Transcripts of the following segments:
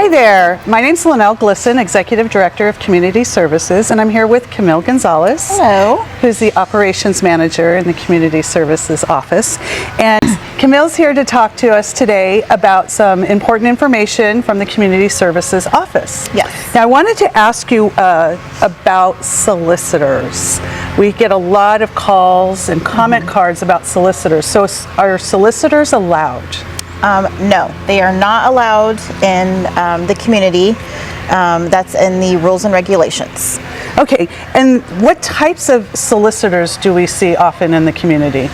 Hi there. My name's Lynelle, Executive Director of Community Services, and I'm here with Camille Gonzalez. Hello. Who's the Operations Manager in the Community Services Office. And Camille's here to talk to us today about some important information from the Community Services Office. Yes. Now I wanted to ask you about solicitors. We get a lot of calls and comment cards about solicitors. So are solicitors allowed? No, they are not allowed in the community. That's in the rules and regulations. Okay, and what types of solicitors do we see often in the community?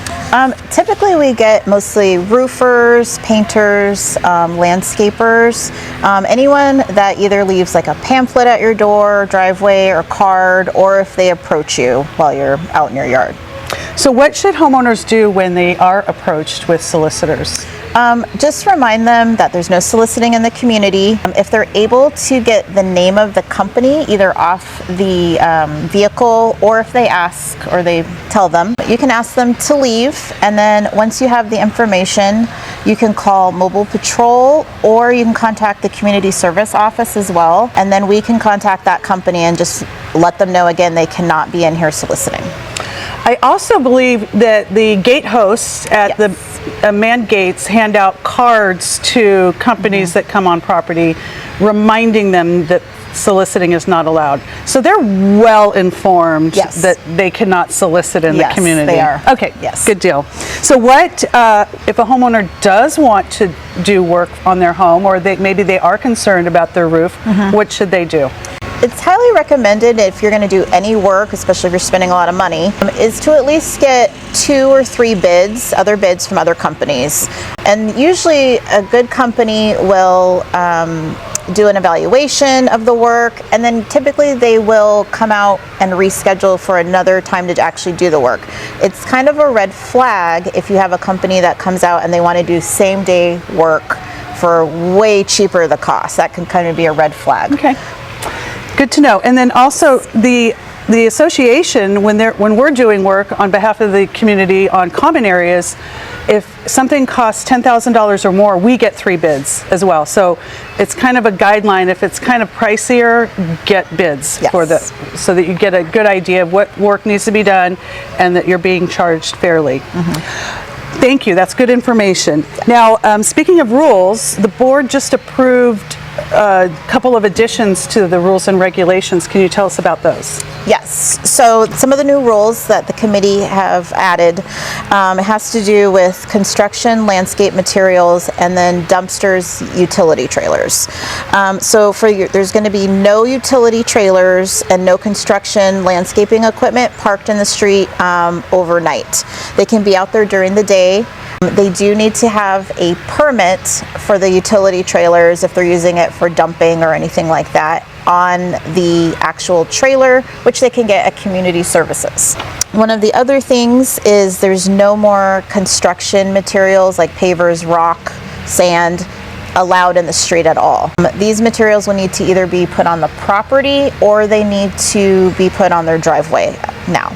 Typically we get mostly roofers, painters, landscapers, anyone that either leaves like a pamphlet at your door, driveway, or card, or if they approach you while you're out in your yard. So what should homeowners do when they are approached with solicitors? Just remind them that there's no soliciting in the community. If they're able to get the name of the company either off the vehicle, or if they ask or they tell them, you can ask them to leave, and then once you have the information, you can call Mobile Patrol, or you can contact the Community Service Office as well, and then we can contact that company and just let them know again they cannot be in here soliciting. I also believe that the gate hosts at Yes. the manned gates hand out cards to companies that come on property, reminding them that soliciting is not allowed. So they're well informed Yes. that they cannot solicit in Yes, the community. they are. Okay, Yes. good deal. So what if a homeowner does want to do work on their home, or maybe they are concerned about their roof, what should they do? It's highly recommended if you're going to do any work, especially if you're spending a lot of money, is to at least get 2 or 3 bids, other bids from other companies. And usually a good company will do an evaluation of the work, and then typically they will come out and reschedule for another time to actually do the work. It's kind of a red flag if you have a company that comes out and they want to do same day work for way cheaper the cost. That can kind of be a red flag. Okay. Good to know. And then also the association, when we're doing work on behalf of the community on common areas, if something costs $10,000 or more, we get 3 bids as well. So it's kind of a guideline. If it's kind of pricier, get bids Yes. so that you get a good idea of what work needs to be done and that you're being charged fairly. Thank you. That's good information. Now, speaking of rules, the board just approved a couple of additions to the rules and regulations. Can you tell us about those? Yes. So some of the new rules that the committee have added has to do with construction, landscape materials, and then dumpsters, utility trailers. So there's going to be no utility trailers and no construction landscaping equipment parked in the street overnight. They can be out there during the day. They do need to have a permit for the utility trailers if they're using it for dumping or anything like that on the actual trailer, which they can get at Community Services. One of the other things is there's no more construction materials like pavers, rock, sand allowed in the street at all. These materials will need to either be put on the property or they need to be put on their driveway now.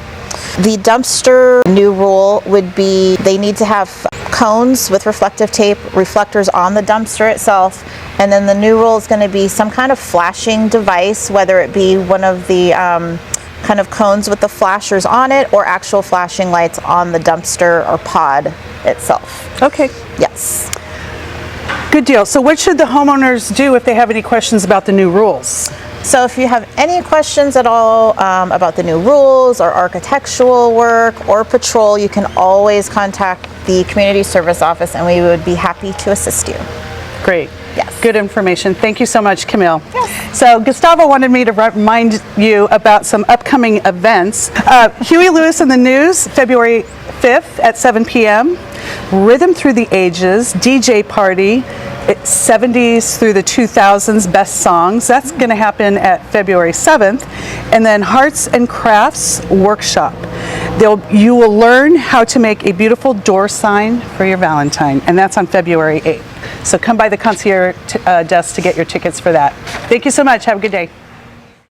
The dumpster new rule would be they need to have cones with reflective tape, reflectors on the dumpster itself, and then the new rule is going to be some kind of flashing device, whether it be one of the kind of cones with the flashers on it or actual flashing lights on the dumpster or pod itself. Okay. Yes. Good deal. So what should the homeowners do if they have any questions about the new rules? So if you have any questions at all about the new rules or architectural work or patrol, you can always contact the Community Service Office and we would be happy to assist you. Great. Yes. Good information. Thank you so much, Camille. Yes. So Gustavo wanted me to remind you about some upcoming events. Huey Lewis and the News, February 5th at 7 p.m. Rhythm Through the Ages, DJ Party, 70s through the 2000s best songs. That's going to happen at February 7th. And then Arts and Crafts Workshop. You will learn how to make a beautiful door sign for your Valentine, and that's on February 8th. So come by the concierge desk to get your tickets for that. Thank you so much. Have a good day.